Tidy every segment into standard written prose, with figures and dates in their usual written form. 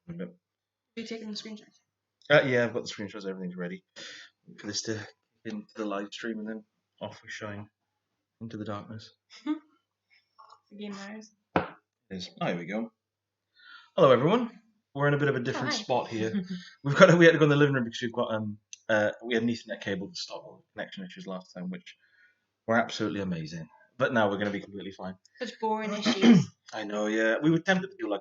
Are you taking the screenshot? Yeah, I've got the screenshots. Everything's ready for this to get into the live stream, and then off we shine into the darkness. The game matters. Here we go. Hello, everyone. We're in a bit of a different hi. spot here. We had to go in the living room because we had an Ethernet cable to stop all the connection issues last time, which were absolutely amazing. But now we're going to be completely fine. Such boring issues. I know, yeah. We were tempted to do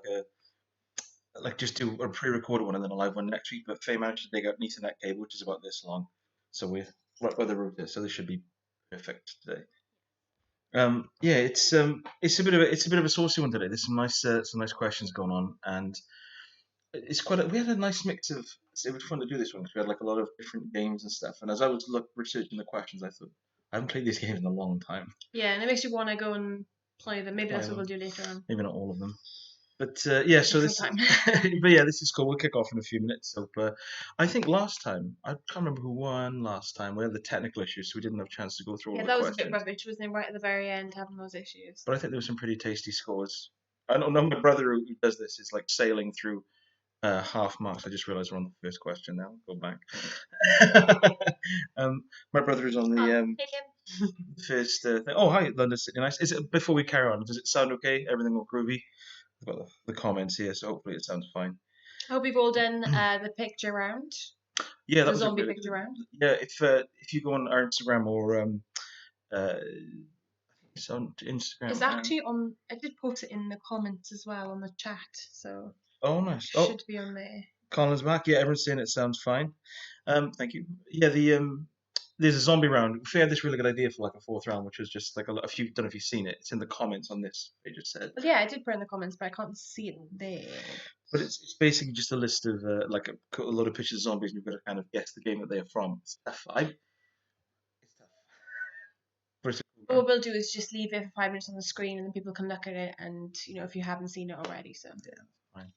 just do a pre-recorded one and then a live one next week, but Faye managed to dig out an Ethernet cable, which is about this long. So we're right by the router, so this should be perfect today. Yeah, it's a bit of a saucy one today. There's some nice questions going on, and it's we had a nice mix of. It was fun to do this one because we had like a lot of different games and stuff. And as I was researching the questions, I thought I haven't played these games in a long time. Yeah, and it makes you want to go and play them. Maybe that's what we'll do later on. Maybe not all of them. But yeah, so this. But yeah, this is cool. We'll kick off in a few minutes. So, I think last time I can't remember who won last time. We had the technical issues, so we didn't have a chance to go through all the questions. Yeah, that was a bit rubbish, wasn't it? Right at the very end, having those issues. But I think there were some pretty tasty scores. I don't know. My brother who does this is like sailing through half marks. I just realised we're on the first question now. Go back. My brother is on the first thing. Oh, hi, London's City Nice. Is it before we carry on? Does it sound okay? Everything all groovy? I've got the comments here, so hopefully it sounds fine. I hope you've all done the picture round. Yeah, that was the zombie picture round. Yeah, if you go on our Instagram or it's on Instagram. It's actually on. I did post it in the comments as well on the chat, so. Oh, nice. It should be on there. Colin's back. Yeah, everyone's saying it sounds fine. Thank you. Yeah, there's a zombie round. We had this really good idea for like a fourth round, which was just like a few. Don't know if you've seen it. It's in the comments on this. They just said. Well, yeah, I did put it in the comments, but I can't see it there. But it's basically just a list of like a lot of pictures of zombies, and you've got to kind of guess the game that they're from. It's tough. It's tough. What we'll do is just leave it for 5 minutes on the screen, and then people can look at it, and if you haven't seen it already, so. Yeah, fine.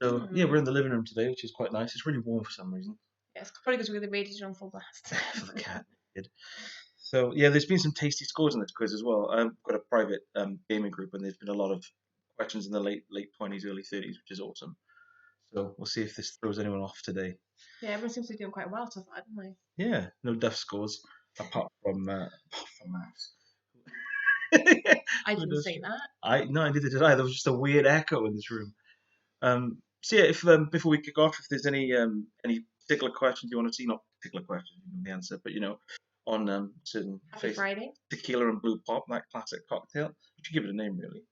So yeah, we're in the living room today, which is quite nice. It's really warm for some reason. Yeah, it's probably because we had the radiator on full blast. For the cat. So yeah, there's been some tasty scores in this quiz as well. I've got a private gaming group, and there's been a lot of questions in the late 20s, early 30s, which is awesome. So we'll see if this throws anyone off today. Yeah, everyone seems to be doing quite well so far, don't they? Yeah, no duff scores apart from Max. I didn't say that. Neither did I. There was just a weird echo in this room. So yeah, if before we kick off, if there's any particular questions you want to see, not particular questions, you know the answer, but on certain Friday tequila and blue pop, that classic cocktail. You should give it a name, really.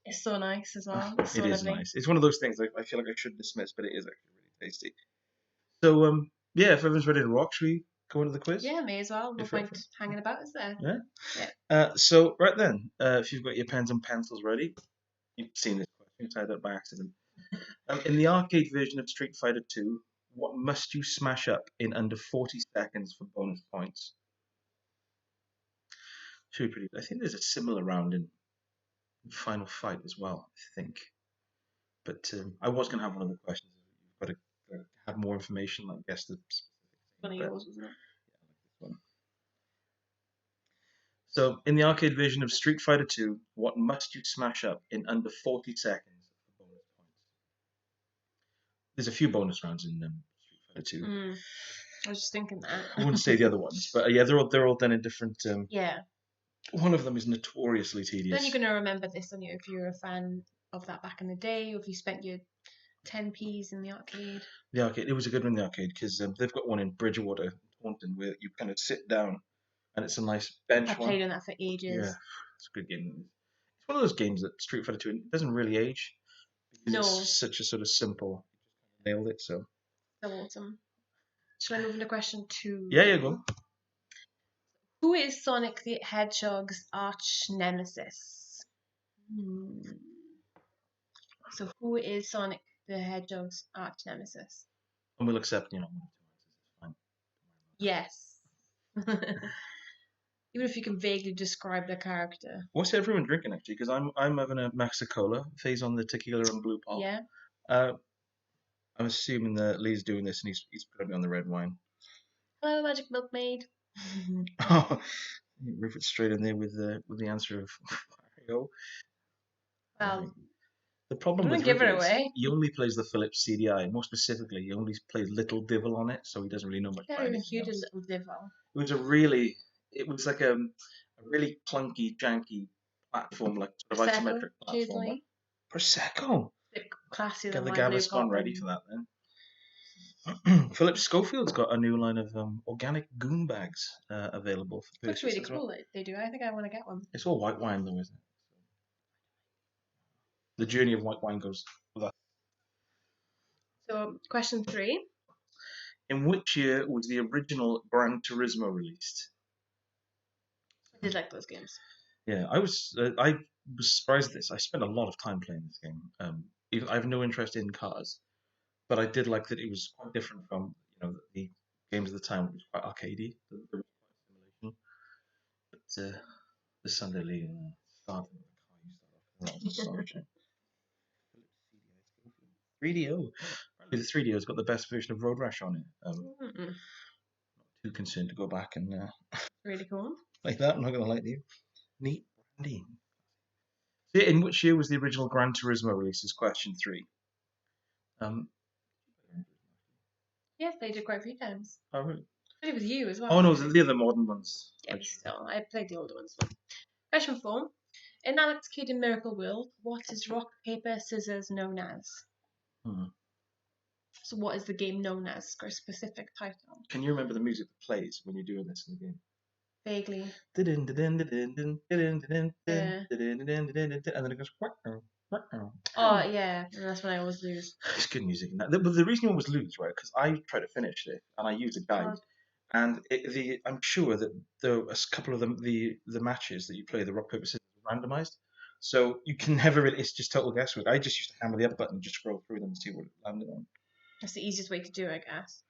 It's so nice as well. It is nice. It's one of those things I feel like I should dismiss, but it is actually really tasty. So yeah, if everyone's ready to rock, should we go into the quiz? Yeah, may as well. No point hanging about, is there? Yeah. So right then, if you've got your pens and pencils ready, you've seen this question, tied up by accident. In the arcade version of Street Fighter 2, what must you smash up in under 40 seconds for bonus points? Should be pretty. I think there's a similar round in Final Fight as well, I think. But I was going to have one of the questions. You've got to have more information, like guess the specific thing. One of yours, wasn't it? Yeah, like this one. So, in the arcade version of Street Fighter 2, what must you smash up in under 40 seconds for bonus points? There's a few bonus rounds in Street Fighter 2. I was just thinking that. I wouldn't say the other ones, but yeah, they're all done in different. Yeah. One of them is notoriously tedious. Then you're going to remember this, aren't you, if you're a fan of that back in the day, or if you spent your 10p's in the arcade. The arcade, it was a good one in the arcade, because they've got one in Bridgewater, Taunton, where you kind of sit down, and it's a nice bench one. I played on that for ages. Yeah, it's a good game. It's one of those games that Street Fighter 2 doesn't really age, because it's such a sort of simple, nailed it, so. So awesome. Should I move into question 2? Yeah, go. Who is Sonic the Hedgehog's arch nemesis? So who is Sonic the Hedgehog's arch nemesis? And we'll accept, one or two answers. Fine. Yes. Even if you can vaguely describe the character. What's everyone drinking, actually? Because I'm having a Maxicola. Faye's on the tequila and blue pop. Yeah. I'm assuming that Lee's doing this and he's putting me on the red wine. Hello, Magic Milkmaid. Oh, you rip it straight in there with the answer of Mario. Well, The problem Don't with give it Ridley is away. he only plays the Philips CDI. More specifically, he only plays Little Divil on it, so he doesn't really know much I about never even anything heard a else. little Divil. It was like a really clunky, janky platform, like sort of Prosecco, isometric platformer. occasionally. Prosecco. Bit classier Get than the my Blue Gaviscon ready Poppin'. for that then. Philip Schofield's got a new line of organic goon bags available for Looks purchase really as well. cool. They do. I think I want to get one. It's all white wine though, isn't it? The journey of white wine goes with that. So, question 3. In which year was the original Gran Turismo released? I did like those games. Yeah, I was surprised at this. I spent a lot of time playing this game. I have no interest in cars, but I did like that it was quite different from the games of the time. It was quite arcadey. There was quite simulation, but the Sunday League started with the car. You start off with a lot of massage. 3DO. Apparently the 3DO has got the best version of Road Rash on it. Mm-mm. Not too concerned to go back and Really cool. like that. I'm not going to lie to you. Neat branding. In which year was the original Gran Turismo released? Is question 3. Yes, they did quite a few times. Oh, really? I did with you as well. Oh no, the other modern ones. Yeah, but still, I played the older ones. Question 4. In Alex Kidd in Miracle World, what is rock, paper, scissors known as? So what is the game known as? Or a specific title? Can you remember the music that plays when you're doing this in the game? Vaguely. And then it goes. Oh, yeah. And that's when I always lose. It's good music in that. But the reason you always lose, right? Because I tried to finish it and I used a guide, and I'm sure that a couple of the matches that you play, the rock paper scissors, are randomized, so you can never really. It's just total guesswork. I just used to hammer the up button and just scroll through them and see what it landed on. That's the easiest way to do it, I guess.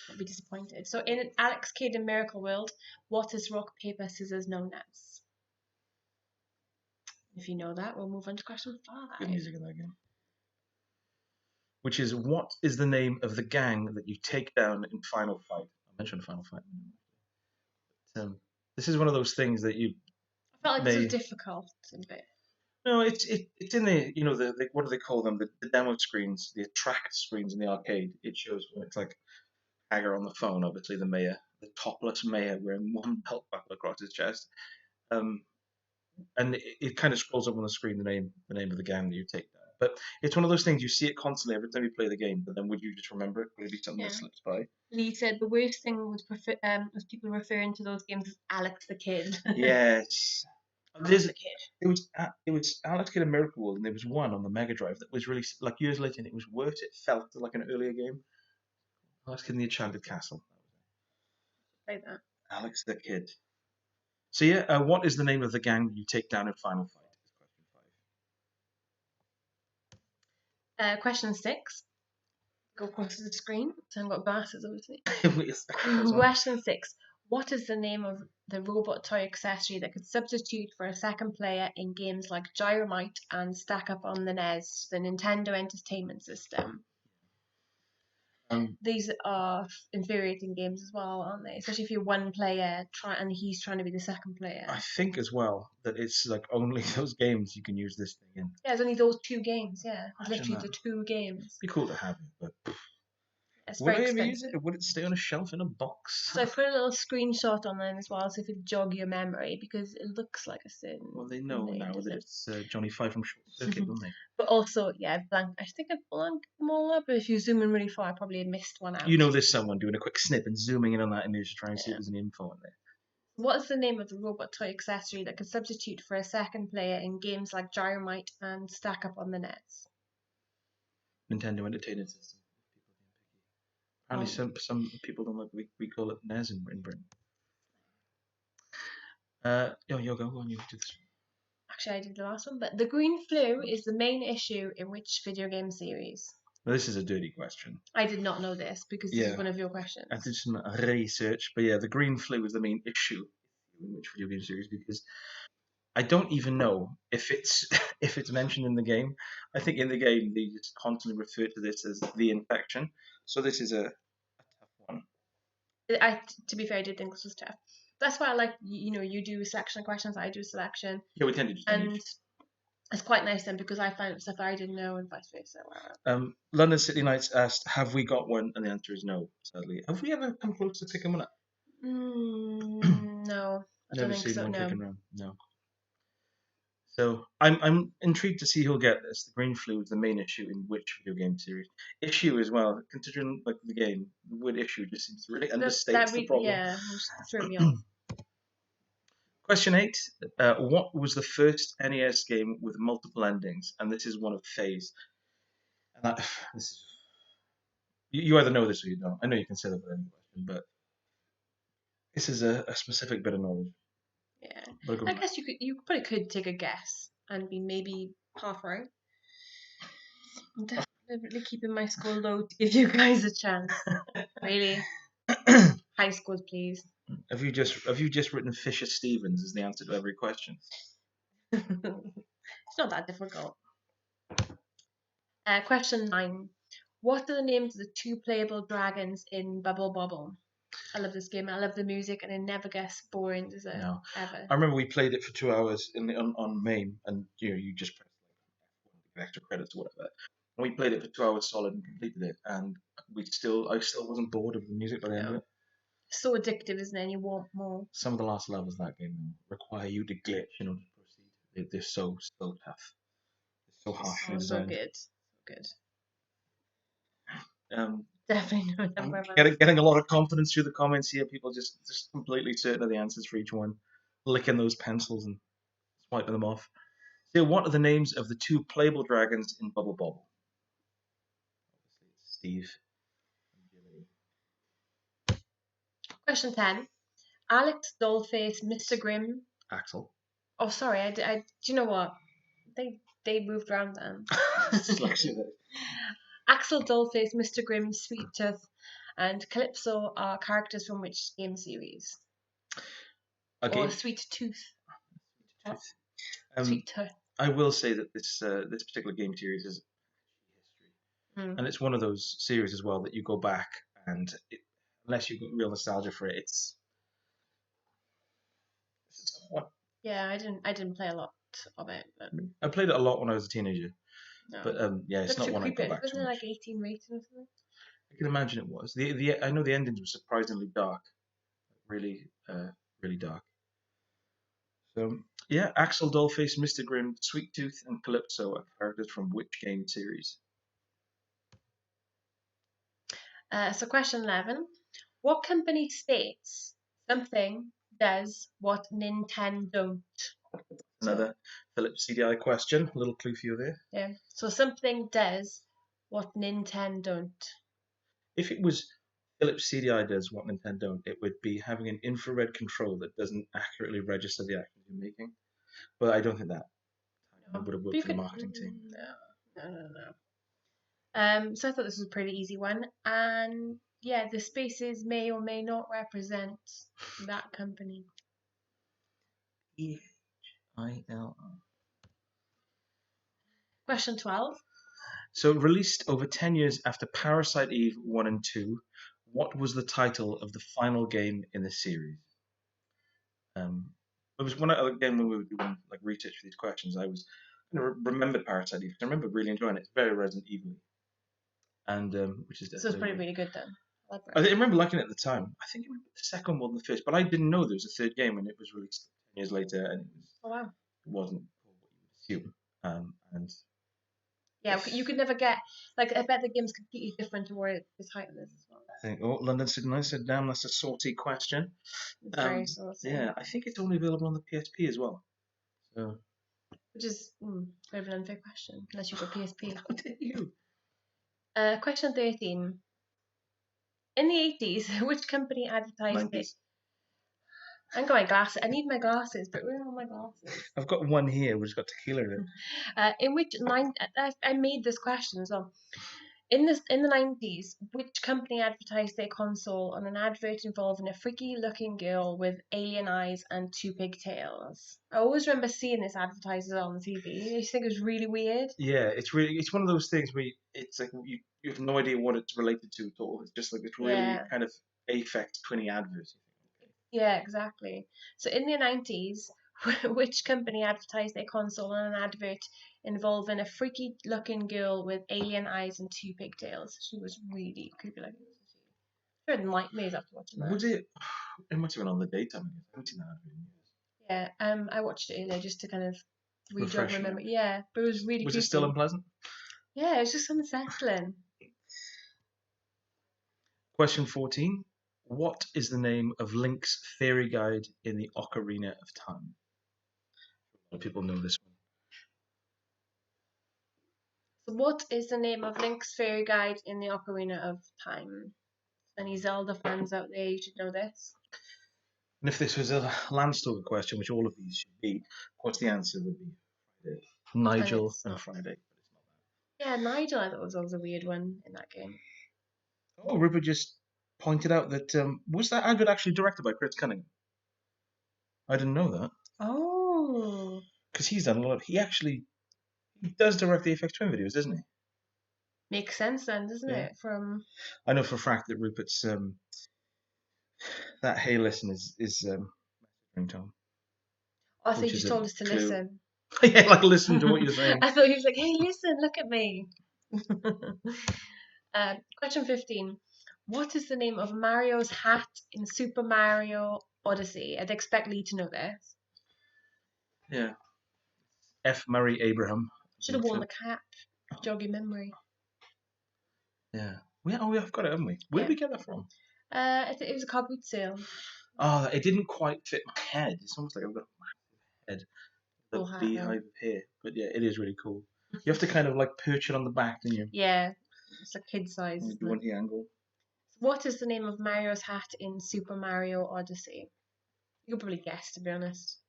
I'd be disappointed. So in Alex Kidd in Miracle World, what is rock, paper, scissors known as? If you know that, we'll move on to question 5. Good music in that game. Which is, what is the name of the gang that you take down in Final Fight? I mentioned Final Fight. But, this is one of those things that you. I felt like this was difficult a bit. No, it's in the what do they call them? The demo screens, the attract screens in the arcade. It shows when it's like Hager on the phone, obviously the mayor, the topless mayor wearing one belt buckle across his chest, and it kind of scrolls up on the screen the name of the gang that you take down. But it's one of those things, you see it constantly every time you play the game. But then would you just remember it? Would it be something that slips by? Lee said the worst thing was people referring to those games as Alex the Kid. Yes. Alex the Kid. It was Alex Kidd and Miracle World, and there was one on the Mega Drive that was really like years later, and it was worse. It felt like an earlier game. Alex Kidd in the Enchanted Castle. Like that. Alex the Kid. So yeah, what is the name of the gang you take down in Final Fight? Question 6. Go across the screen. So I've got glasses, obviously. Well. Question 6. What is the name of the robot toy accessory that could substitute for a second player in games like Gyromite and Stack Up on the NES, the Nintendo Entertainment System? These are infuriating games as well, aren't they? Especially if you're one player and he's trying to be the second player. I think as well that it's like only those games you can use this thing in. Yeah, it's only those 2 games. Yeah, Imagine literally the 2 games. It'd be cool to have it, but it's would I very ever expensive. use it, or would it stay on a shelf in a box? So I put a little screenshot on there as well, so if it jog your memory, because it looks like a sin. Well, they know now that it's Johnny Five from Short Circuit, don't they? But also, yeah, I think I've blanked them all up, but if you zoom in really far, I probably missed one out. You know there's someone doing a quick snip and zooming in on that image to try and see if there's any info in there. What is the name of the robot toy accessory that could substitute for a second player in games like Gyromite and Stack Up on the NES? Nintendo Entertainment System. Apparently some people don't like we call it NES in Britain. You go on, you do this. Actually, I did the last one, but the green flu is the main issue in which video game series? Well, this is a dirty question. I did not know this because this is one of your questions. I did some research, but yeah, the green flu is the main issue in which video game series, because I don't even know if it's mentioned in the game. I think in the game they just constantly refer to this as the infection. So this is a tough one. To be fair, I did think this was tough. That's why I like, you do a selection of questions, I do a selection. Yeah, we tend to just It's quite nice then because I found out stuff I didn't know and vice versa. Wow. London City Knights asked, "Have we got one?" And the answer is no. Sadly, have we ever come close to picking one up? No, I don't Never think seen so. one No. kicking around. No. So I'm intrigued to see who'll get this. The green flu is the main issue in which video game series. Issue as well, considering like the game, the word issue just seems to really understates the problem. Yeah, just threw me off. Question 8. What was the first NES game with multiple endings? And this is one of Phase. And that, this is, you either know this or you don't. I know you can say that with any question, but this is a specific bit of knowledge. Yeah, But I guess you probably could take a guess and be maybe half right. I'm definitely keeping my score low to give you guys a chance. Really, high scores, please. Have you just written Fisher Stevens as the answer to every question? It's not that difficult. Question 9. What are the names of the 2 playable dragons in Bubble Bobble? I love this game. I love the music, and it never gets boring, does it? No. Ever. I remember we played it for 2 hours on MAME, and you just press like extra credits or whatever. And we played it for 2 hours solid and completed it, and I still wasn't bored of the music by the end of No. it. So addictive, isn't it? You want more. Some of the last levels of that game require you to glitch in order to proceed. They're so tough. They're so harsh. Oh, so good. So good. Definitely no I'm number one. getting a lot of confidence through the comments here. People just completely certain of the answers for each one, licking those pencils and swiping them off. So, what are the names of the 2 playable dragons in Bubble Bobble? Steve. Question 10. Alex, Dollface, Mr. Grimm. Axel. Oh, sorry. I do you know what? They moved around then. Axel, Dollface, Mr. Grimm, Sweet Tooth, and Calypso are characters from which game series? Or Sweet Tooth. Sweet Tooth. I will say that this particular game series is history, and it's one of those series as well that you go back and unless you've got real nostalgia for it, it's what. Yeah, I didn't play a lot of it. But I played it a lot when I was a teenager, no. but yeah, it's not one I go back to. Wasn't it like 18 rated or something? I can imagine it was. I know the endings were surprisingly dark, really really dark. So yeah, Axel, Dollface, Mr. Grimm, Sweet Tooth, and Calypso are characters from which game series? So question 11. What company states something does what Nintendo don't? Another Philips CDI question. A little clue for you there. Yeah. So something does what Nintendo don't. If it was Philips CDI does what Nintendo don't, it would be having an infrared control that doesn't accurately register the actions you're making. But I don't think that would have worked for the marketing team. No. So I thought this was a pretty easy one. And yeah, the spaces may or may not represent that company. EHILR. Question 12. So, released over 10 years after Parasite Eve 1 and 2, what was the title of the final game in the series? It was when we were doing like research for these questions, I was remembered Parasite Eve. I remember really enjoying it. It's very Resident Evil, and which is So it's probably really good then. I remember liking it at the time. I think it was the second more than the first, but I didn't know there was a third game when it was released 10 years later, and it wasn't what you would assume. And yeah, you could never get like I bet the game's completely different to where the title is as well. I think London City Knights said, "Damn, that's a salty question." It's very saucy. Yeah, I think it's only available on the PSP as well. So, which is a bit of an unfair question unless you've got PSP. How dare you? Question 13. In the 80s, which company advertised 90s. I got my glasses. I need my glasses, but where are my glasses? I've got one here which has got tequila in it. In which I made this question as well. In the 90s, which company advertised their console on an advert involving a freaky-looking girl with alien eyes and 2 pigtails? I always remember seeing this advertised on the TV. I just think it was really weird. Yeah, it's one of those things where it's like you have no idea what it's related to at all. It's just like it's really kind of affect 20 adverts. Yeah, exactly. So in the 90s, Which company advertised their console on an advert involving a freaky-looking girl with alien eyes and 2 pigtails? She was really creepy looking. I had nightmares after watching that. Was it? It must have been on the daytime. I haven't seen that advert in years. Yeah, I watched it earlier just to kind of re-jog my Refresh your memory. memory. Yeah, but it was really Was creepy. it still unpleasant? Yeah, it was just unsettling. Question 14. What is the name of Link's fairy guide in the Ocarina of Time? A lot of people know this one. So what is the name of Link's fairy guide in the Ocarina of Time? Any Zelda fans out there, you should know this. And if this was a Landstalker question, which all of these should be, of course the answer would be Friday. Nigel it's and not. Friday. Yeah, Nigel, I thought was always a weird one in that game. Oh, Rupert just pointed out that was that advert actually directed by Chris Cunningham? I didn't know that Oh, because he's done a lot. He does direct the FX Twin videos, doesn't he? makes sense then, doesn't Yeah. it? From I know for a fact that Rupert's that hey listen is ringtone. I thought Which you is just a told us to clue. listen. Yeah, like listen to what you're saying. I thought he was like, "Hey, listen, look at me." Question 15. What is the name of Mario's hat in Super Mario Odyssey? I'd expect Lee to know this. Yeah. F. Murray Abraham. Should have worn the cap. Jog your memory. Yeah. We've got it, haven't we? Where did we get that from? It was a car boot sale. Oh, it didn't quite fit my head. It's almost like I've got a massive head. The Cool hat, beehive of hair. But yeah, it is really cool. You have to kind of like perch it on the back, don't you? Yeah, it's like kid size. You do the angle. What is the name of Mario's hat in Super Mario Odyssey? You could probably guess, to be honest.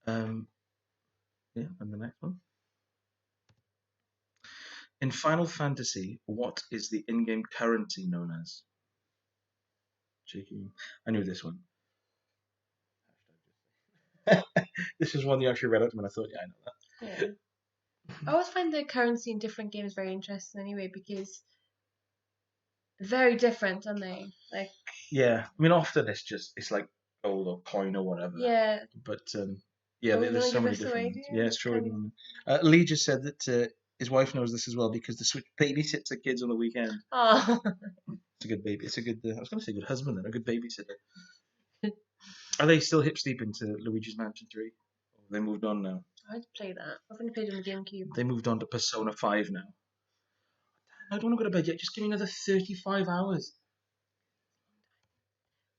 Yeah, and the next one. In Final Fantasy, what is the in-game currency known as? Cheeky. I knew this one. This is one you actually read out to me and I thought, yeah, I know that. Yeah. I always find the currency in different games very interesting anyway, because they're very different, aren't they? Like, yeah, I mean, often it's like gold or coin or whatever. yeah. But yeah, Are we there's gonna so give many this different away, ones. do you? Yeah, it's true. Can Lee just said that his wife knows this as well because the Switch babysits the kids on the weekend. Oh, It's a good baby. It's a good. I was going to say good husband then, a good babysitter. Are they still hip deep into Luigi's Mansion 3? Or have they moved on now? I'd play that. I've only played on the GameCube. They moved on to Persona 5 now. I don't want to go to bed yet. Just give me another 35 hours.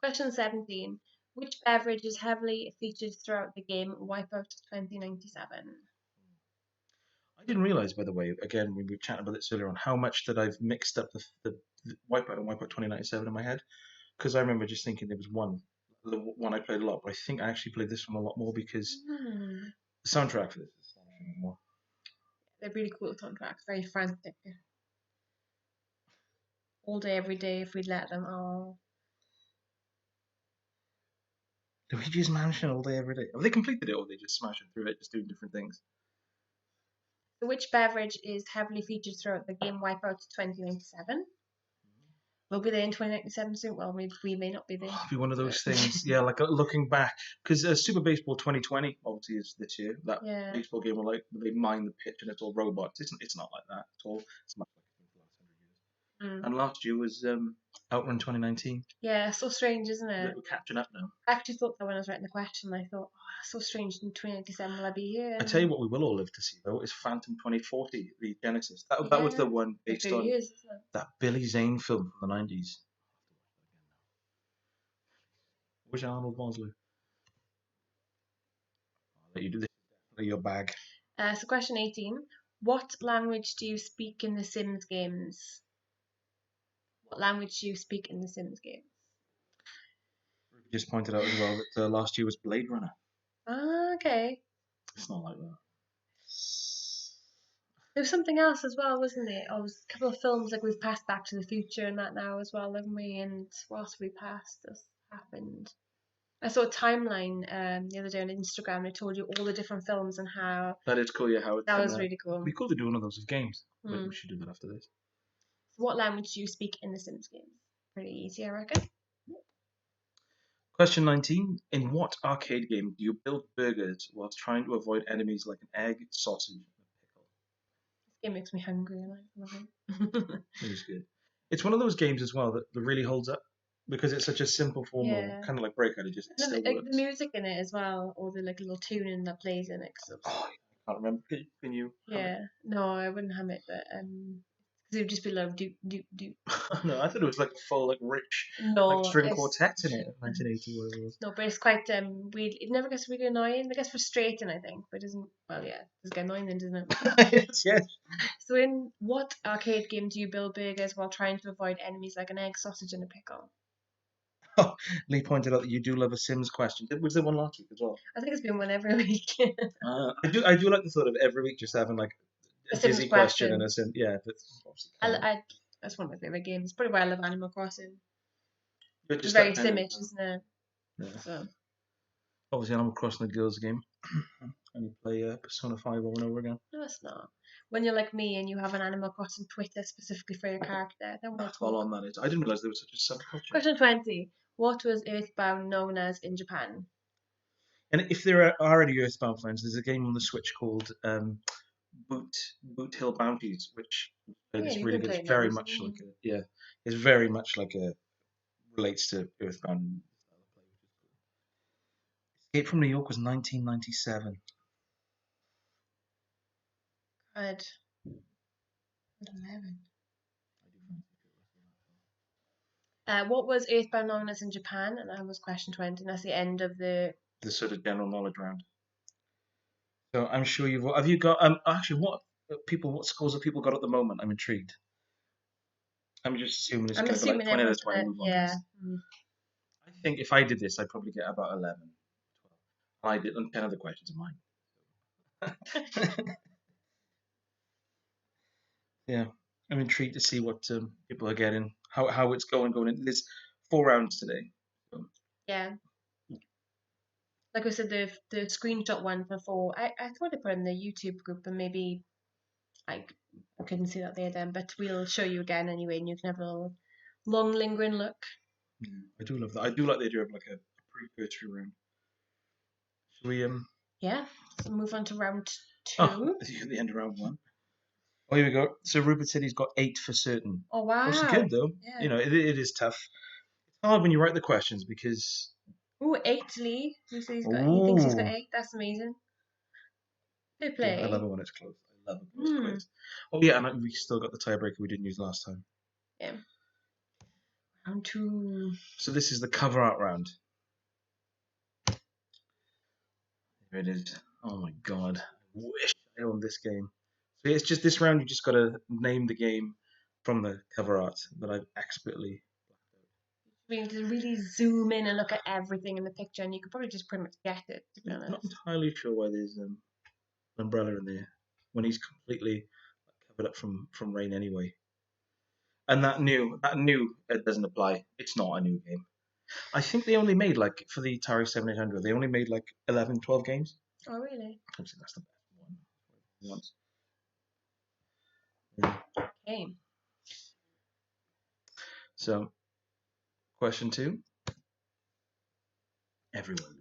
Question 17. Which beverage is heavily featured throughout the game Wipeout 2097? I didn't realise, by the way, again, when we were chatting about this earlier on, how much that I've mixed up the Wipeout and Wipeout 2097 in my head. Because I remember just thinking there was one, the one I played a lot, but I think I actually played this one a lot more because the soundtrack for this is more. They're really cool soundtracks, very frantic. All day, every day, if we'd let them. Oh. Luigi's Mansion all day, every day. Have they completed it or are they just smashing through it, just doing different things? So which beverage is heavily featured throughout the game Wipeout 2097? We'll be there in 2097 soon. Well, we may not be there. It'll be one of those things, yeah, like looking back. Because Super Baseball 2020, obviously, is this year. That baseball game where they mine the pitch and it's all robots. It's not like that at all. It's much like the last 100 years. And last year was Outrun 2019. Yeah, so strange, isn't it? We're catching up now. I actually thought that when I was writing the question, I thought, oh, so strange, in 2097 will I be here? I tell you what we will all live to see, though, is Phantom 2040, the Genesis. That was the one based on that Billy Zane film from the 90s. Which Arnold Vosloo? I'll let you do this. Definitely your bag. So question 18. What language do you speak in the Sims games? What language do you speak in the Sims games? We just pointed out as well that last year was Blade Runner. Ah, okay. It's not like that. There was something else as well, wasn't there? Oh, it was a couple of films, like we've passed Back to the Future and that now as well, haven't we? And what else have we passed? This happened. I saw a timeline the other day on Instagram. It told you all the different films and how. That is cool, yeah. How that was really cool. It'd be cool to do one of those with games. We should do that after this. So what language do you speak in the Sims games? Pretty easy, I reckon. Question 19. In what arcade game do you build burgers whilst trying to avoid enemies like an egg, sausage, and a pickle? It makes me hungry and I love it. It was good. It's one of those games as well that really holds up because it's such a simple form of Yeah. kind of like Breakout. It just And still the works. music in it as well, or the like little tuning that plays in it. 'Cause Oh, I can't remember. Can you? yeah, no, I wouldn't hum it, but because it would just be like do do do. No, I thought it was like a full, like rich, like No, string it's quartet in it. 1980, whatever it was. no, but it's quite weird. It never gets really annoying. It gets frustrating, I think, but it doesn't. Well, yeah, it's get annoying then, doesn't it? Yes, yes. So, in what arcade game do you build burgers while trying to avoid enemies like an egg, sausage, and a pickle? Lee pointed out that you do love a Sims question. Was there one last week as well? I think it's been one every week. I do like the thought of every week just having like A a Sims Dizzy question. and a Sim. Yeah, but obviously can't. That's one of my favorite games. Probably why I love Animal Crossing. But It's just very that kind of, Simish, isn't it? yeah. So, Obviously, Animal Crossing the girls game, and you play Persona 5 over and over again. no, it's not. When you're like me and you have an Animal Crossing Twitter specifically for your character, then we'll That's all talk. on that is. I didn't realize there was such a subculture. Question 20. What was Earthbound known as in Japan? And if there are any Earthbound fans, there's a game on the Switch called Boot Hill Bounties, which Yeah, is you've really been good. It's playing that very much recently. like it's very much like a relates to Earthbound. Escape from New York was 1997. Good. 11. What was Earthbound known as in Japan? And that was question 20. And that's the end of the. The sort of general knowledge round. So I'm sure have you got actually what scores have people got at the moment? I'm intrigued. I'm just assuming it's I'm going to be like assuming 20 out everyone's of 20 gonna. move on. Yeah. I think if I did this, I'd probably get about 11, 12. I did, and 10 other questions are mine. Yeah, I'm intrigued to see what people are getting, how it's going in. There's 4 rounds today. So. Yeah. Like I said, the screenshot one for 4. I thought I put in the YouTube group, and maybe I couldn't see that there then, but we'll show you again anyway, and you can have a little long lingering look. Yeah, I do love that. I do like the idea of like a pre-cursory round. Should we Yeah. So move on to round 2. Oh, the end of round 1. Oh, here we go. So Rupert City's got 8 for certain. Oh wow. Which is good though. Yeah. You know, it is tough. It's hard when you write the questions because. Ooh, 8, Lee. He thinks he's got 8. That's amazing. Good play. Yeah, I love it when it's close. I love it when it's close. Oh yeah, and we still got the tiebreaker we didn't use last time. Yeah. Round 2. So this is the cover art round. Here it is. Oh my god. I wish I owned this game. So it's just this round you just gotta name the game from the cover art that I've expertly We need to really zoom in and look at everything in the picture, and you could probably just pretty much get it, to be I'm not honest. entirely sure why there's an umbrella in there when he's completely covered up from rain anyway. And that new it doesn't apply. It's not a new game. I think they only made like for the Atari 7800. They only made like 11, 12 games. Oh really? Obviously, that's the best one. Once. Okay. So, question 2. Everyone.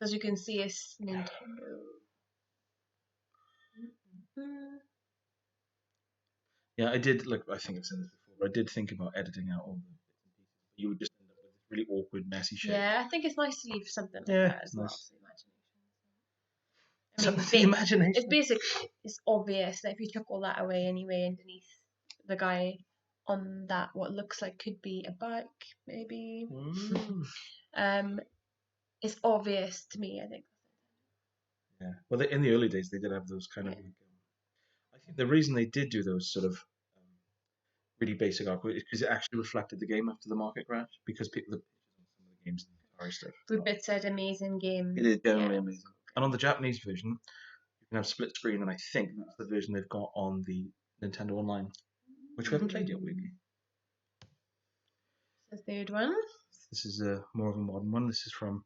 As you can see, it's Nintendo. Yeah, I did. Look, I think I've said this before. But I did think about editing out all the bits and pieces. You would just end up with this really awkward, messy shit. Yeah, I think it's nice to leave something like Yeah, that as well. nice. I mean, Something to the imagination. it's basically, it's obvious that if you took all that away anyway, underneath the guy on that, what looks like could be a bike, maybe. It's obvious to me, I think. Yeah. Well, in the early days, they did have those kind of. I think the reason they did do those sort of really basic art is because it actually reflected the game after the market crash. Because people, some of the games and stuff. Rupert said amazing game. It is generally amazing. And on the Japanese version, you can have split screen, and I think that's the version they've got on the Nintendo Online, which we haven't played yet, weirdly. The third one. This is more of a modern one. This is from.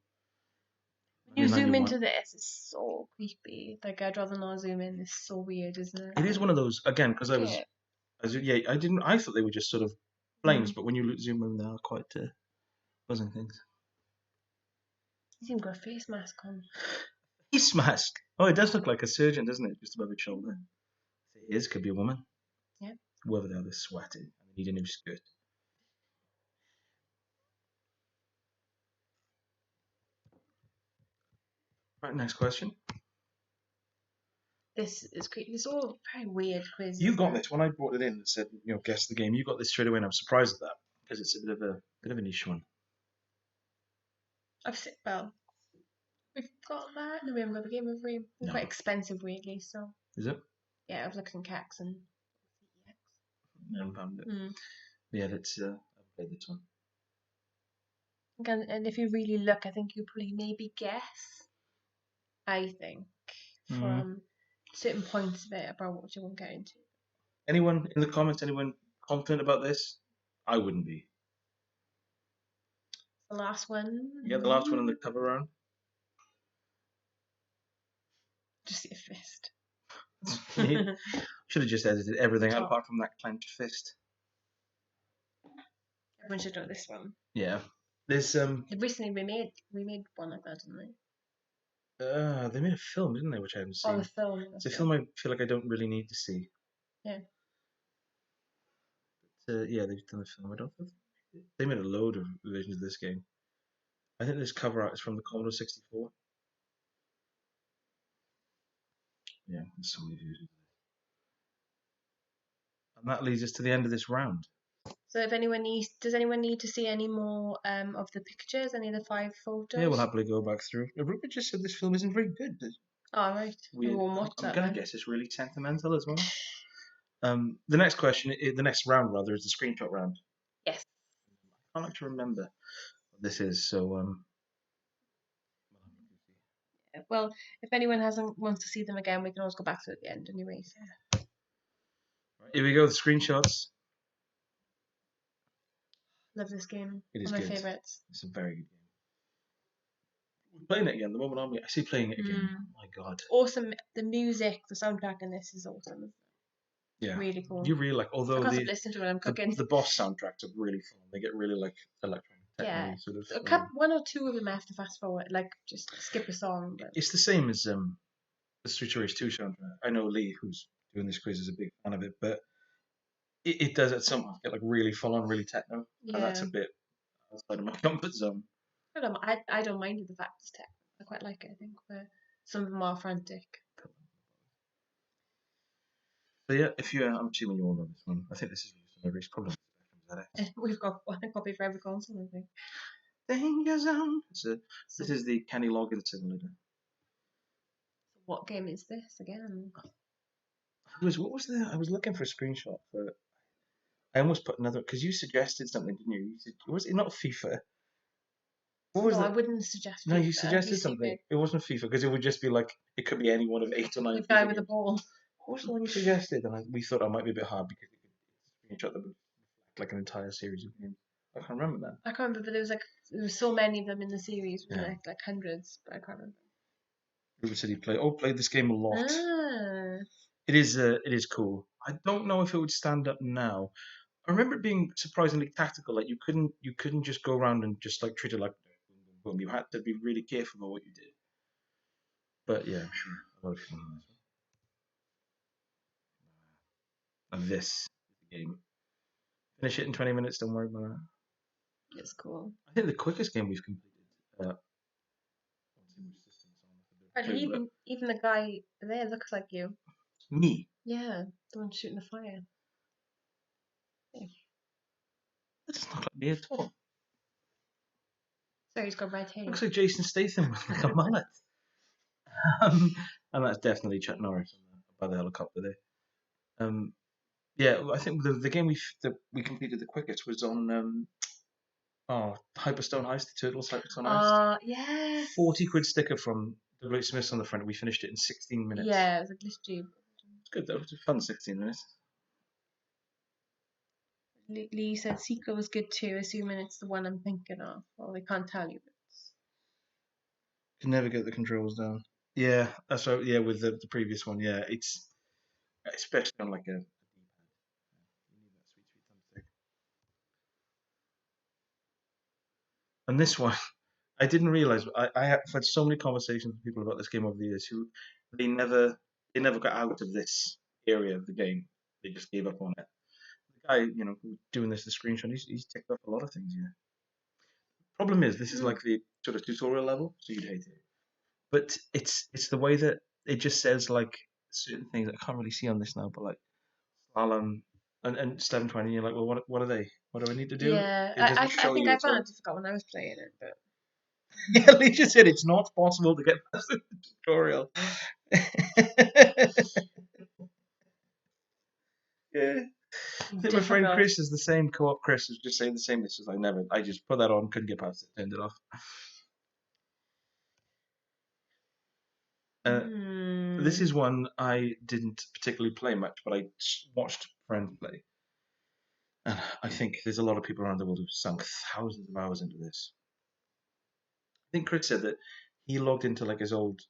When you zoom into this, it's so creepy. Like I'd rather not zoom in. It's so weird, isn't it? It is one of those again because I thought they were just sort of flames, but when you zoom in, they are quite buzzing things. He's even got a face mask on. Face mask. Oh, it does look like a surgeon, doesn't it? Just above his shoulder. It is. Could be a woman. Yeah. Whoever the hell is sweating. I need a new skirt. Right, next question. This is great. It's all very weird quizzes. You got this when I brought it in and said, guess the game. You got this straight away, and I'm surprised at that because it's a bit of a niche one. Well, we've got that. No, we haven't got the Game of Free. No. Quite expensive, weirdly. So Is it? yeah, I've looked in CAX and. I haven't found it. Mm. Yeah, let's. I've played this one. And if you really look, I think you probably maybe guess. I think from certain points of it about what you won't get into. Anyone in the comments? Anyone confident about this? I wouldn't be. The last one. Yeah, the last one in the cover round. Just see a fist. Should have just edited everything out Top. apart from that clenched fist. Everyone should know this one. Yeah. There's They recently remade one like that, didn't they? they made a film, didn't they, which I haven't seen. Oh, the film. It's a film I feel like I don't really need to see. Yeah. But, yeah, they've done a film. I don't think they made a load of versions of this game. I think this cover art is from the Commodore 64. Yeah, there's so many views. And that leads us to the end of this round. So if does anyone need to see any more of the pictures, any of the 5 photos? Yeah, we'll happily go back through. Rupert just said this film isn't very good. Oh, right. We won't watch I'm that. gonna guess it's really sentimental as well. The next question, the next round rather, is the screenshot round. Yes. I don't like to remember what this is, so Well, if anyone wants to see them again, we can always go back to it at the end anyway. So. Here we go, the screenshots. Love this game. It is One of my good. favourites. It's a very good game. We're playing it again. The moment I see playing it again. Oh my god. Awesome. The music, the soundtrack in this is awesome. Yeah. Really cool. You really like, although I can't listen to it when I'm cooking. The boss soundtracks are really fun. They get really like electronic. Yeah. Sort of, one or two of them I have to fast forward, like just skip a song. But... It's the same as the Streets of Rage 2 soundtrack. I know Lee, who's doing this quiz, is a big fan of it, but it does at some point get like really full on, really techno, and that's a bit outside of my comfort zone. I don't mind the fact it's techno. I quite like it. I think where some of them are frantic. So yeah, I'm assuming you all know this one. I think this is used on every problem. We've got one copy for every console, I think. Danger Zone. This is the Kenny Loggins simulator. What game is this again? What was the? I was looking for a screenshot for. I almost put another because you suggested something, didn't you? Was it not FIFA? What was I wouldn't suggest. No, you suggested something. It wasn't FIFA because it would just be like it could be any one of 8 or 9. The guy with the ball. What was the one you suggested? And we thought it might be a bit hard because it could screenshot them like an entire series of games. I can't remember that. I can't remember, but there was so many of them in the series, like hundreds, but I can't remember. Rupert said he played this game a lot. Ah. It is cool. I don't know if it would stand up now. I remember it being surprisingly tactical. Like you couldn't just go around and just like treat it like boom, boom, boom. You had to be really careful about what you did. But yeah, I'm sure a lot of people know this one. And this is the game. Finish it in 20 minutes. Don't worry about that. It's cool. I think the quickest game we've completed. Even the guy there looks like you. Me? Yeah, the one shooting the fire. Yeah. That doesn't look like me at all. So he's got red hair. Looks like Jason Statham with like a mullet. And that's definitely Chuck Norris by the helicopter there. Yeah, I think the game we completed the quickest was on Hyperstone Heist, the Turtles Hyperstone Heist. Yes. 40 quid sticker from W. Smith's on the front. We finished it in 16 minutes. Yeah, it was a glitch. It's good though. It was a fun 16 minutes. Lee said sequel was good too, assuming it's the one I'm thinking of. Well, they can't tell you. Can never get the controls down. Yeah, that's right. Yeah, with the previous one. Yeah, it's especially on like a D-pad. You need that sweet thumbstick. And this one, I didn't realize. I have had so many conversations with people about this game over the years who they never got out of this area of the game. They just gave up on it. The guy, who's doing this, the screenshot, he's ticked off a lot of things here. Problem is, this is Mm. like the sort of tutorial level, so you'd hate it. But it's the way that it just says like certain things that I can't really see on this now, but like slalom and 720, you're like, well, what are they? What do I need to do? Yeah, It doesn't I show think you I at found all. it difficult when I was playing it, but Yeah, Alicia said it's not possible to get past the tutorial. Yeah. I think my friend difficult. Chris is the same. Co-op Chris is just saying the same. This is I just put that on, couldn't get past it, turned it off. This Hmm. is one I didn't particularly play much, but I watched friends play. And I think there's a lot of people around the world who've sunk thousands of hours into this. I think Chris said that he logged into like his old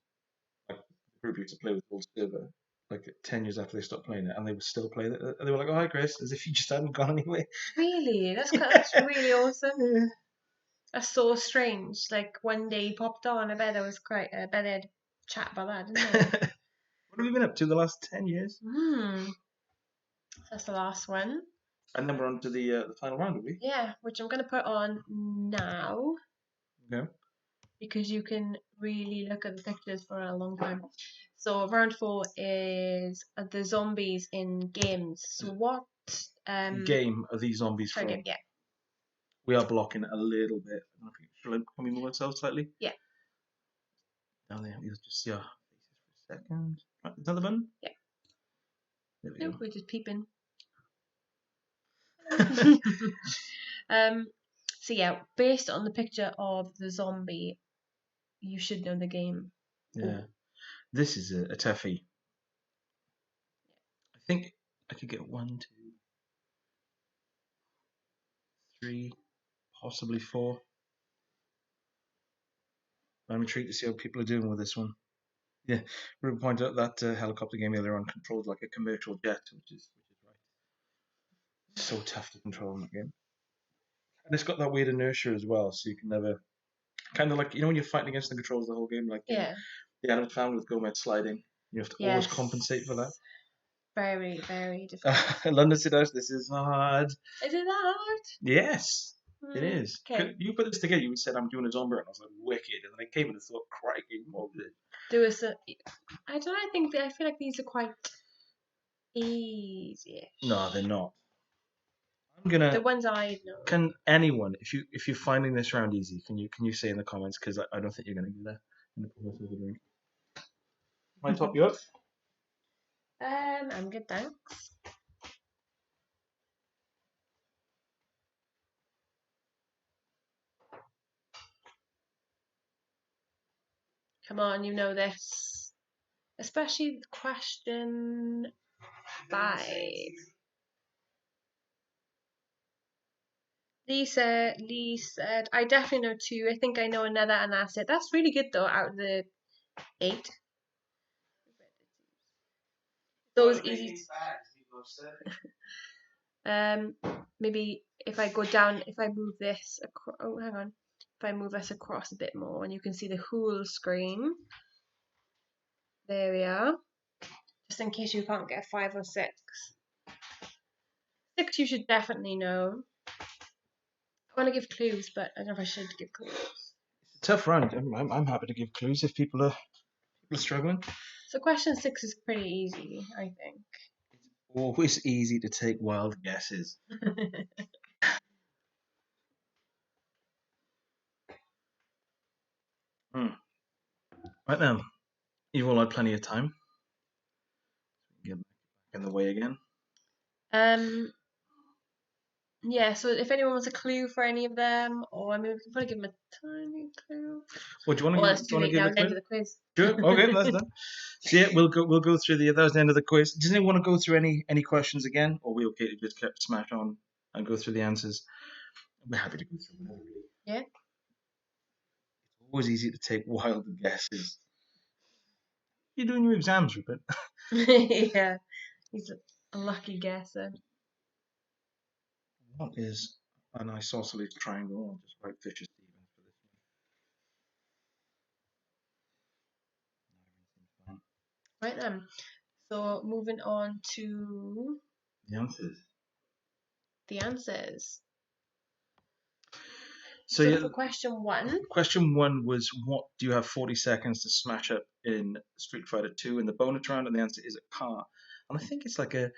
like group he used to play with old server like 10 years after they stopped playing it, and they were still playing it. And they were like, "Oh, hi, Chris," as if you just hadn't gone anywhere. Really? Yeah. That's really awesome. Yeah. That's so strange. Like one day he popped on. I bet there was quite. I bet they had a chat about that, didn't they? What have you been up to the last 10 years? Hmm. That's the last one. And then we're on to the final round, are we? Yeah, which I'm gonna put on now Okay. because you can really look at the pictures for a long time. So round 4 is the zombies in games. So what Game are these zombies sorry, game, from? yeah. We are blocking it a little bit. I don't know if can we move ourselves slightly? Yeah. Down there. We'll just see our faces for a second. Right, is that the button? Yeah. There we No, go. we're just peeping. So yeah, based on the picture of the zombie, you should know the game. Yeah. This is a toughie. I think I could get 1, 2, 3, possibly 4. I'm intrigued to see how people are doing with this one. Yeah, Ruben pointed out that helicopter game earlier on controls like a commercial jet, which is right. So tough to control in that game. And it's got that weird inertia as well, so you can never kind of like when you're fighting against the controls the whole game, like in Yeah. the Adams Family with Gomez sliding, you have to always Yes. compensate for that. Very, very difficult. London City House, this is hard. Is it that hard? Yes, it is. Okay. You put this together, you said I'm doing a zombie, and I was like, wicked. And then I came and I thought, crikey, what was it? There was a. I don't know. I feel like these are quite easy. No, they're not. I'm The gonna. ones I know. Can anyone, if you're finding this round easy, can you say in the comments? Because I don't think you're gonna do that. Can I top you up? I'm good, thanks. Come on, you know this. Especially question 5. Lee said, I definitely know 2. I think I know another, and that's it. That's really good though. Out of the 8, those easy. Maybe if I go down, if I move this across. Oh, hang on. If I move us across a bit more, and you can see the whole screen. There we are. Just in case you can't get 5 or 6. 6 you should definitely know. I want to give clues, but I don't know if I should give clues. It's a tough round. I'm happy to give clues if people are struggling. So question 6 is pretty easy, I think. It's always easy to take wild guesses. Right then, you've all had plenty of time. Get back in the way again. Yeah, so if anyone wants a clue for any of them, or I mean, we can probably give them a tiny clue. Well, do you want to that's too late now. End of the quiz. Sure. Okay, that's done. So yeah, we'll go through that was the end of the quiz. Does anyone want to go through any questions again, or are we okay to just smash on and go through the answers? We're happy to go through them. Yeah. It's always easy to take wild guesses. You're doing your exams, Rupert. Yeah, he's a lucky guesser. What is an isosceles triangle? I'll just write Fisher Stevens for this Right then. So moving on to The answers. the answers. So So yeah, for question 1, question 1 was, what do you have 40 seconds to smash up in Street Fighter 2 in the bonus round? And the answer is a car. And I think it's like a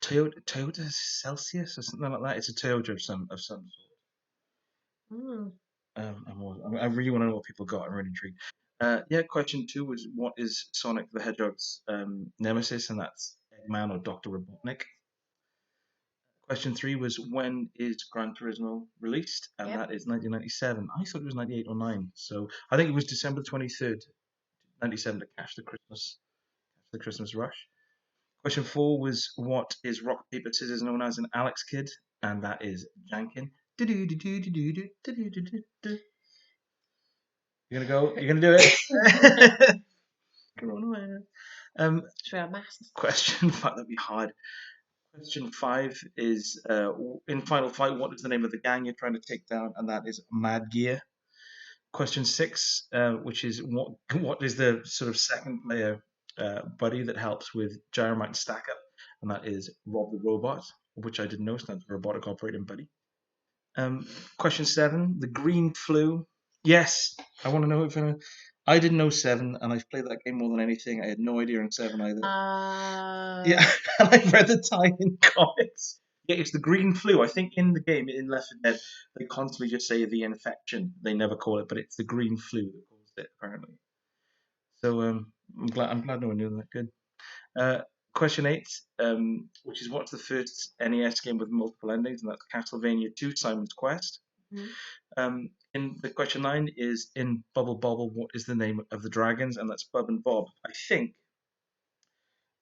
Toyota Celsius or something like that. It's a Toyota of some sort. I really want to know what people got. I'm really intrigued. Yeah, question 2 was, what is Sonic the Hedgehog's nemesis? And that's Eggman or Dr. Robotnik. Question 3 was, when is Gran Turismo released? And Yep. that is 1997. I thought it was 98 or 9. So I think it was December 23rd, 97 to catch the Christmas rush. Question 4 was, what is Rock Paper Scissors known as in Alex Kidd? And that is Jankin. You're gonna go? You're gonna do it? Coronavirus. should we have masks? Question 5. That'd be hard. Question 5 is, in Final Fight, what is the name of the gang you're trying to take down? And that is Mad Gear. Question 6, which is, what is the sort of second player buddy that helps with Gyromite Stack Up? And that is Rob the Robot, which I didn't know stands for Robotic Operating Buddy. Question 7, the Green Flu. Yes, I want to know if I didn't know 7, and I've played that game more than anything. I had no idea in 7 either. Yeah, and I've read the tie-in comics. Yeah, it's the Green Flu. I think in the game, in Left 4 Dead, they constantly just say the infection. They never call it, but it's the Green Flu that caused it, apparently. So I'm glad no one knew that. Good. Question 8, which is, what's the first NES game with multiple endings? And that's Castlevania 2: Simon's Quest. In the question 9 is, in Bubble Bobble, what is the name of the dragons? And that's Bub and Bob. I think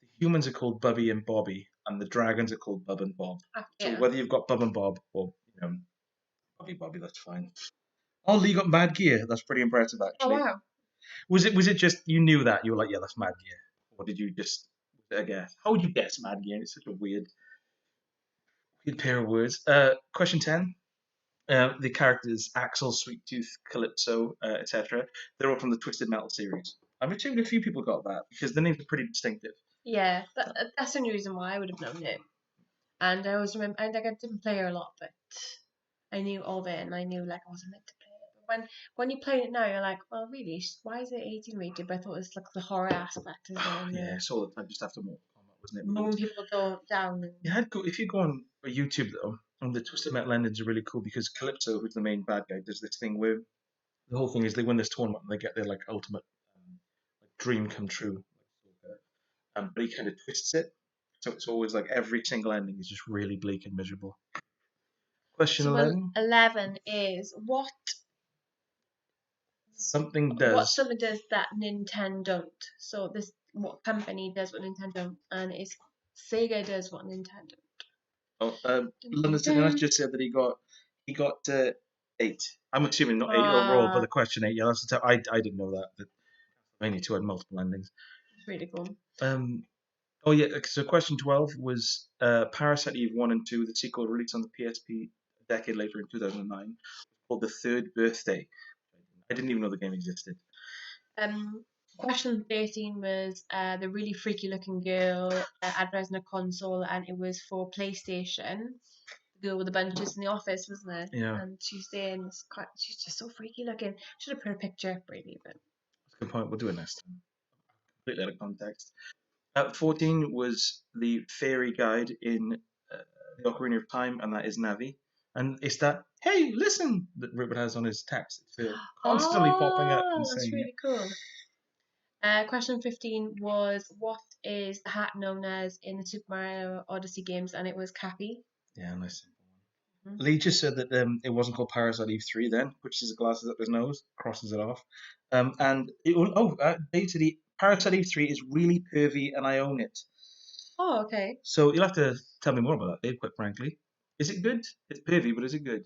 the humans are called Bubby and Bobby, and the dragons are called Bub and Bob. So Yeah. whether you've got Bub and Bob or Bobby, that's fine. Oh, you got Mad Gear. That's pretty impressive, Oh actually. wow. Was it just you knew that you were like, yeah, that's Mad Gear, or did you just guess? How would you guess Mad Gear? It's such a weird pair of words. Question 10. The characters Axel, Sweet Tooth, Calypso, etc. They're all from the Twisted Metal series. I'm assuming a few people got that because the names are pretty distinctive. Yeah, that's the only reason why I would have known it. And I always remember, I didn't play her a lot, but I knew of it, and I knew like I wasn't meant to play it. But when you play it now, you're like, well, really, why is it 18 rated? But I thought it was like the horror aspect as well. Yeah, it's all the time just after Mortal Kombat, wasn't it? Mowing people down. If you go on YouTube though, and the Twisted Metal endings are really cool because Calypso, who's the main bad guy, does this thing where the whole thing is they win this tournament and they get their like ultimate dream come true. But he kind of twists it, so it's always like every single ending is just really bleak and miserable. Question 11. 11 is what something does that Nintendo don't. So what company does what Nintendo don't, and it's Sega does what Nintendo don't. London City United just said that he got 8. I'm assuming not 8 overall, but the question 8. Yeah, that's I didn't know that only 2 had multiple endings. It's really cool. Oh yeah, so question 12 was Parasite Eve 1 and 2, the sequel released on the PSP a decade later in 2009, called The Third Birthday. I didn't even know the game existed. Question 13 was the really freaky looking girl advertising a console, and it was for PlayStation. The girl with the bunches in the office, wasn't it? Yeah. And she's saying she's just so freaky looking. Should have put a picture up, really, but that's a good point. We'll do it next time. Completely out of context. 14 was the fairy guide in the Ocarina of Time, and that is Navi. And it's that, hey, listen, that Rupert has on his text. It's constantly popping up and that's saying really cool. Question 15 was, what is the hat known as in the Super Mario Odyssey games? And it was Cappy. Yeah, nice. Lee just said that it wasn't called Parasite Eve 3 then, which is the glasses up his nose, crosses it off. And the Parasite Eve 3 is really pervy and I own it. Oh, okay. So you'll have to tell me more about that, Dave, quite frankly. Is it good? It's pervy, but is it good?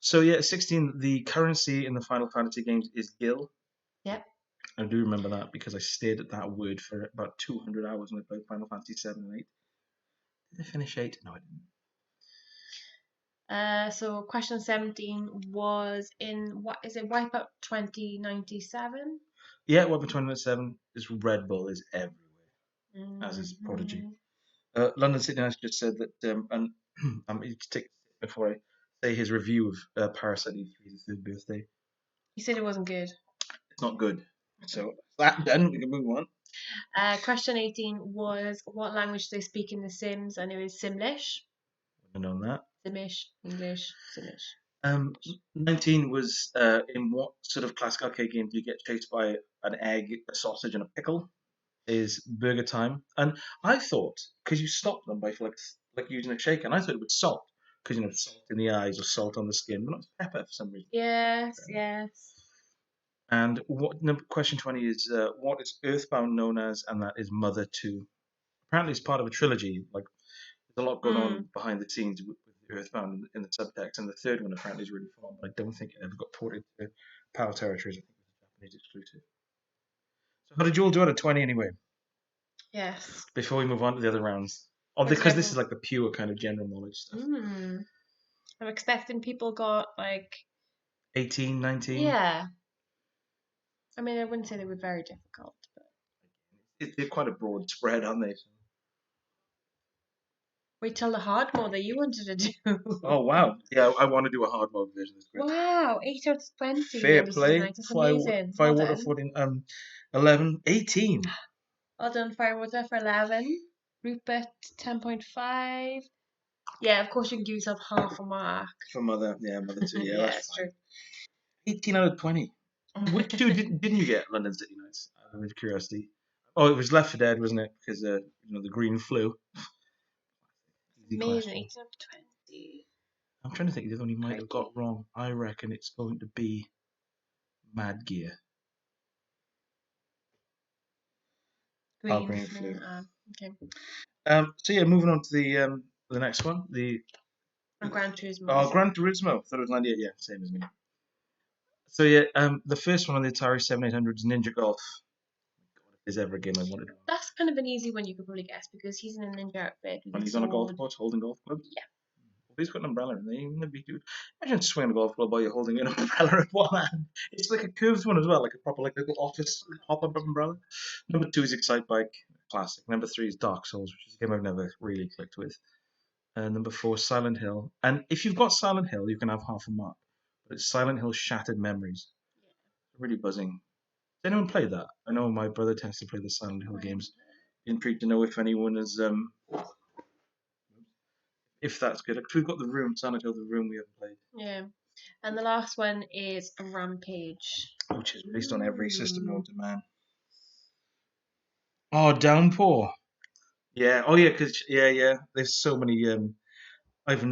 So yeah, 16, the currency in the Final Fantasy games is Gil. Yep. I do remember that because I stared at that word for about 200 hours when I played Final Fantasy 7 and 8. Did I finish 8? No, I didn't. So question 17 was in Wipeout 2097? Yeah, Weapon 2097 is Red Bull is everywhere, as is Prodigy. London City Nights just said that, and I'm going to take before I say his review of Parasite E3's third birthday. He said it wasn't good. It's not good. So that done, we can move on. Question 18 was what language do they speak in The Sims? And it was Simlish. And on that. Simish, English, Simish. 19 was in what sort of classic arcade game do you get chased by an egg, a sausage, and a pickle? Is Burger Time. And I thought, because you stop them by like using a shaker, and I thought it was salt, because salt in the eyes or salt on the skin, but not pepper for some reason. Yes, yes. And question 20 is what is Earthbound known as? And that is Mother 2. Apparently, it's part of a trilogy. Like, there's a lot going on behind the scenes with Earthbound in the subtext, and the third one apparently is really fun, but I don't think it ever got ported to PAL territories. I think it was a Japanese exclusive. So, how did you all do out of 20 anyway? Yes. Before we move on to the other rounds. Oh, because this is like the pure kind of general knowledge stuff. I'm expecting people got like 18, 19. Yeah. I mean, I wouldn't say they were very difficult, but they're quite a broad spread, aren't they? Wait till the hard mode that you wanted to do. Oh wow! Yeah, I want to do a hard mode version. Wow, 8 out of 20. Fair play. That's amazing. Firewater 14, 11, 18. Well done, Firewater for 11. Rupert 10.5. Yeah, of course you can give yourself half a mark. For Mother 2. Yeah, that's true. 18 out of 20. Which two didn't you get? London City Nights. Out of curiosity. Oh, it was Left 4 Dead, wasn't it? Because the green flu. Amazing, 18 out of 20. I'm trying to think. The other one you might have got wrong. I reckon it's going to be Mad Gear. Green flu. Okay. So yeah, moving on to the next one. Gran Turismo. Oh, Gran Turismo. I thought it was 98. Yeah, same as me. So yeah, the first one on the Atari 7800 is Ninja Golf. God, if there's ever a game I wanted. That's kind of an easy one you could probably guess because he's in a ninja outfit. And he's on a golf course holding golf clubs? Yeah. Well, he's got an umbrella in there. That'd be good. Imagine swinging a golf club while you're holding an umbrella in one hand. It's like a curved one as well, like a proper little office pop-up umbrella. Number 2 is Excitebike, classic. Number 3 is Dark Souls, which is a game I've never really clicked with. Number 4 is Silent Hill. And if you've got Silent Hill, you can have half a mark. But it's Silent Hill Shattered Memories. Really buzzing. Has anyone played that? I know my brother tends to play the Silent Hill games. Intrigued to know if anyone has if that's good. Because we've got the room, Silent Hill, the room we haven't played. Yeah. And the last one is Rampage. Which is based on every system known to man. Oh, Downpour. Yeah. Oh yeah, because yeah. There's so many I've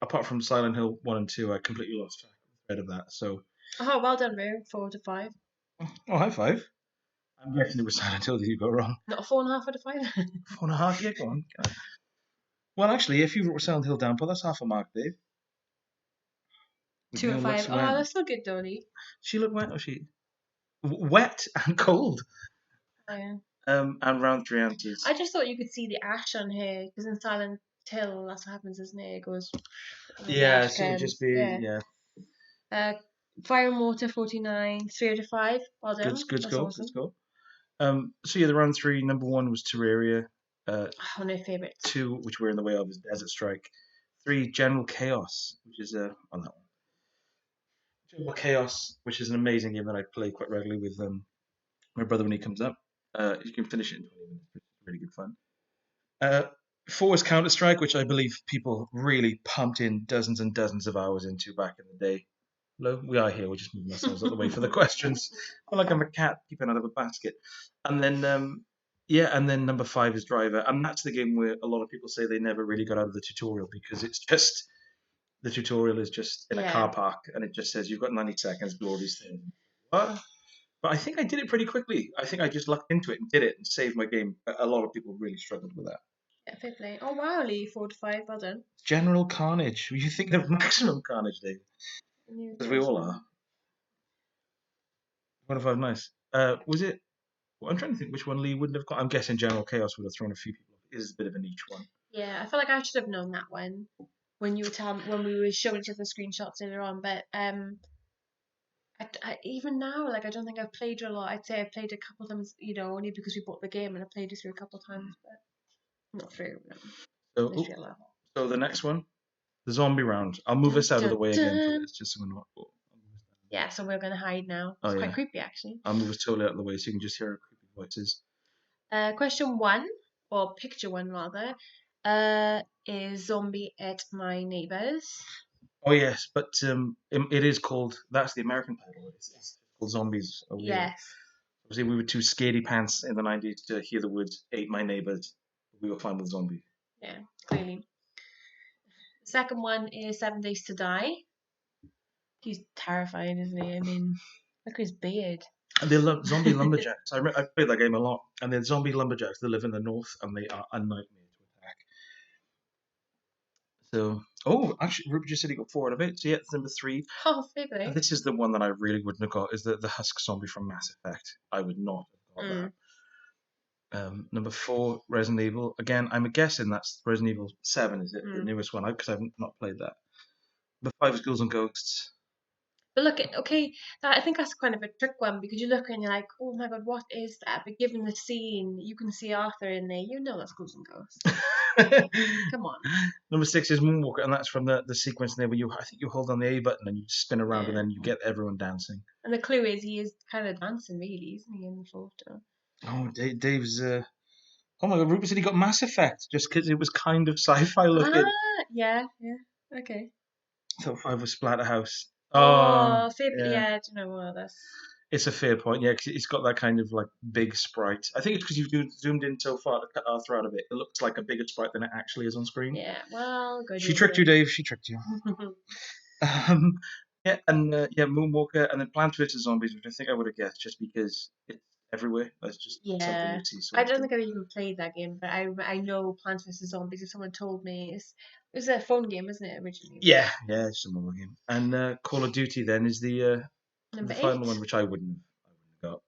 apart from Silent Hill 1 and 2, I completely lost track of the thread of that. So Oh, well done, Ru. 4 out of 5. Oh, high five. I'm guessing it was Silent Hill that you got wrong. Not a 4.5 out of 5. 4.5, yeah, go on. Well, actually, if you wrote Silent Hill Downpour, that's half a mark, Dave. 2 out of 5. Oh, that's so good, Donnie. She looked wet, or she wet and cold. Oh, yeah. And round 3 answers. I just thought you could see the ash on her because in Silent Hill, that's what happens, isn't it? It goes. Yeah, so it would just be Fire and Water 49, 3 out of 5. Well done. Good score. Awesome. Good score. So yeah, the round 3, number 1 was Terraria. One of my favourites. 2, which we're in the way of, is Desert Strike. 3, General Chaos, which is on that one. General Chaos, which is an amazing game that I play quite regularly with my brother when he comes up. You can finish it in 20 minutes. It's really good fun. 4 is Counter Strike, which I believe people really pumped in dozens and dozens of hours into back in the day. Hello, we are here. We're just moving ourselves out of the way for the questions. I'm like I'm a cat keeping out of a basket. And then and then number 5 is Driver, and that's the game where a lot of people say they never really got out of the tutorial because it's just the tutorial is just in a car park and it just says you've got 90 seconds, do all these things. What? But I think I did it pretty quickly. I think I just lucked into it and did it and saved my game. A lot of people really struggled with that. Yeah, fair play. Oh wow, Lee, 4 to 5, well done. General Carnage. Were you thinking of Maximum Carnage, Dave? Because we all are. 1 to 5, nice. Was it? Well, I'm trying to think which one Lee wouldn't have got. I'm guessing General Chaos would have thrown a few people. It is a bit of a niche one. Yeah, I feel like I should have known that one when you were when we were showing each other screenshots earlier on. But Even now, like I don't think I've played a lot. I'd say I played a couple of times, only because we bought the game and I played it through a couple of times, but not through. No, So, literally a lot. so the next one, the zombie round. I'll move Dun, us out of the dun, way again for dun. this, just so we're not. Yeah, so we're gonna hide now. Oh It's quite yeah, creepy, actually. I'll move us totally out of the way so you can just hear our creepy voices. Question one, or picture one rather, is zombie at my neighbours. Oh yes, but it is called. That's the American title. It's called Zombies over here. Yes. Obviously, we were too scaredy pants in the 90s to hear the words "ate my neighbors." We were fine with zombies. Yeah, clearly. The second one is 7 Days to Die. He's terrifying, isn't he? I mean, look at his beard. And they love zombie lumberjacks. I played that game a lot. And they're zombie lumberjacks. They live in the north, and they are a nightmare to attack. So, actually, Rupert just said he got 4 out of 8. So yeah, it's number 3. Oh, favorite. And this is the one that I really wouldn't have got. Is the husk zombie from Mass Effect? I would not have got that. Number 4, Resident Evil. Again, I'm guessing that's Resident Evil 7, is it? The newest one, because I've not played that. Number 5 is Ghouls and Ghosts. But look, okay, I think that's kind of a trick one because you look and you're like, oh my god, what is that? But given the scene, you can see Arthur in there. You know that's Ghouls and Ghosts. Come on. Number 6 is Moonwalker, and that's from the sequence there where I think you hold on the A button and you spin around, Yeah. and then you get everyone dancing. And the clue is he is kind of dancing, really, isn't he, in the photo? Oh, Dave's. Oh my god, Rupert said he got Mass Effect just because it was kind of sci-fi looking. Yeah, okay. Top 5 was Splatterhouse. Favorite, yeah, do you know what? It's a fair point, yeah, because it's got that kind of like big sprite. I think it's because you've zoomed in so far to cut Arthur out of it. It looks like a bigger sprite than it actually is on screen. Yeah, well, good. She tricked you, Dave. She tricked you. Yeah, and Moonwalker, and then Plants vs Zombies, which I think I would have guessed just because it's everywhere. That's just something you'd see. I don't think I've even played that game, but I know Plants vs Zombies. If someone told me, it was a phone game, isn't it, originally? Yeah, it's a mobile game. And Call of Duty then is the Number 8. final one, which I wouldn't have got.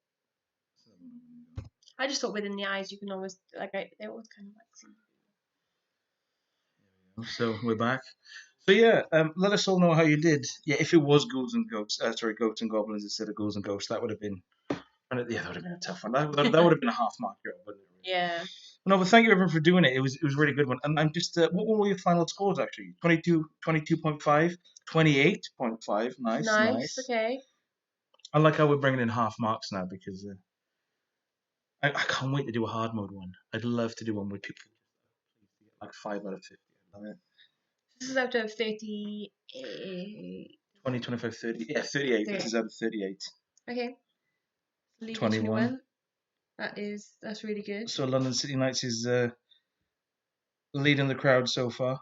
I just thought within the eyes you can always they always kind of like. So we're back. So yeah, let us all know how you did. Yeah, if it was Ghouls and Ghosts, Goats and Goblins instead of Ghouls and Ghosts, that would have been. Yeah, that would have been a tough one. That would have been a half mark, wouldn't it? Yeah. No, but thank you everyone for doing it. It was a really good one. And I'm just, what were your final scores actually? 22.5, 28.5. Nice. Okay. I like how we're bringing in half marks now because I can't wait to do a hard mode one. I'd love to do one where people get like 5 out of 50. I love it. This is out of 38. 20, 25, 30. Yeah, 38. This is out of 38. Okay. League 21. That's really good. So London City Nights is leading the crowd so far.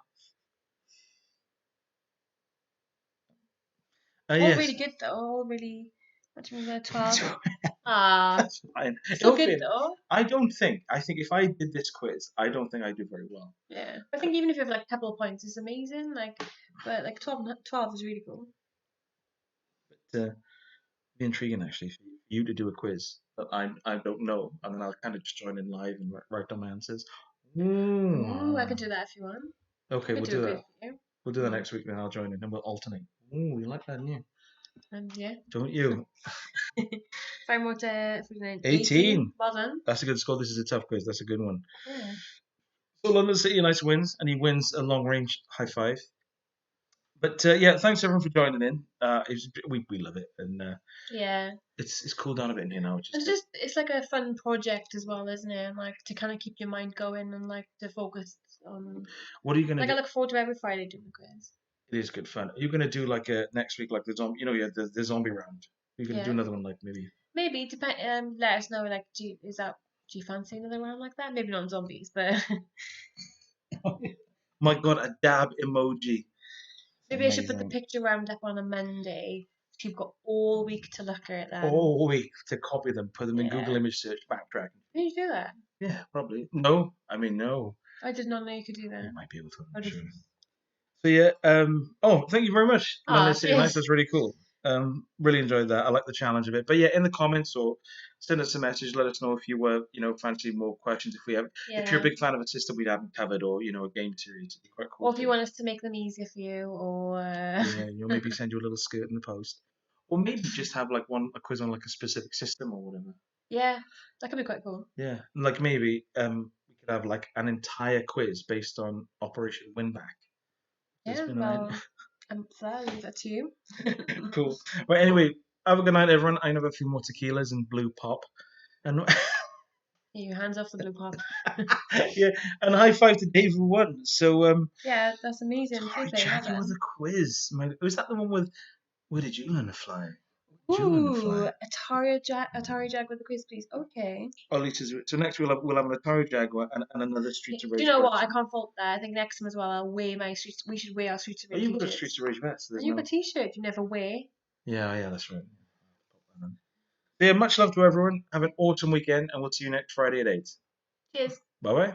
All really good though. All really. What do you mean by 12? That's fine. Still good though. I think if I did this quiz, I don't think I'd do very well. Yeah. I think even if you have like a couple of points, it's amazing. But 12 is really cool. But it'd be intriguing actually for you to do a quiz that I don't know, and then I'll kind of just join in live and write down my answers. Ooh, I can do that if you want. Okay, we'll do that. We'll do that next week, then I'll join in and we'll alternate. Ooh, you like that, don't you? Yeah. Don't you? 5 more to 18. Well done. That's a good score. This is a tough quiz. That's a good one. Yeah. So London City United wins, and he wins a long range high five. But yeah, thanks everyone for joining in. We love it, and yeah, it's cooled down a bit in here now. It's like a fun project as well, isn't it? And like to kind of keep your mind going and like to focus on. What are you gonna? I look forward to every Friday doing the quiz. It is good fun. Are you gonna do like next week, like the zombie? The zombie round. Are you gonna do another one, like maybe? Maybe depend. Let us know. Like, do you fancy another round like that? Maybe not zombies, but. My God, a dab emoji. Maybe I should put the picture round up on a Monday. So you've got all week to look at them. All week to copy them, put them in Google image search, backtrack. Can you do that? Yeah, probably. No. I did not know you could do that. You might be able to. I'm sure. So yeah. Thank you very much. That's really cool. Really enjoyed that. I like the challenge of it. But yeah, in the comments or send us a message. Let us know if you were, fancy more questions. If we have, if you're a big fan of a system we haven't covered, or a game series, it'd be quite cool. Or if you want us to make them easier for you, or you'll maybe send you a little skirt in the post. Or maybe just have like a quiz on like a specific system or whatever. Yeah, that could be quite cool. Yeah, like maybe we could have like an entire quiz based on Operation Winback. There's Yeah, been well, I'll leave that to you. cool. But anyway, have a good night, everyone. I have a few more tequilas and blue pop, and Your hands off the blue pop. yeah, and high five to Dave who won. So Yeah, that's amazing. Atari Seriously, well Jackie with done. a quiz. Was that the one with? Where did you learn to fly? Where did you learn to Ooh, fly? Atari Jag with a quiz, please. Okay. Oh, so next we'll have an Atari Jaguar and another Yeah, Streets of do you Rage know what? I question. can't fault that. I think next time as well, I'll weigh my streets. We should weigh our streets of Oh, Rage you've got a t-shirts. Streets of Rage vest. So And there's you've no. got t-shirt. You never weigh. Yeah, that's right. Yeah, much love to everyone. Have an autumn weekend, and we'll see you next Friday at 8. Cheers. Bye bye.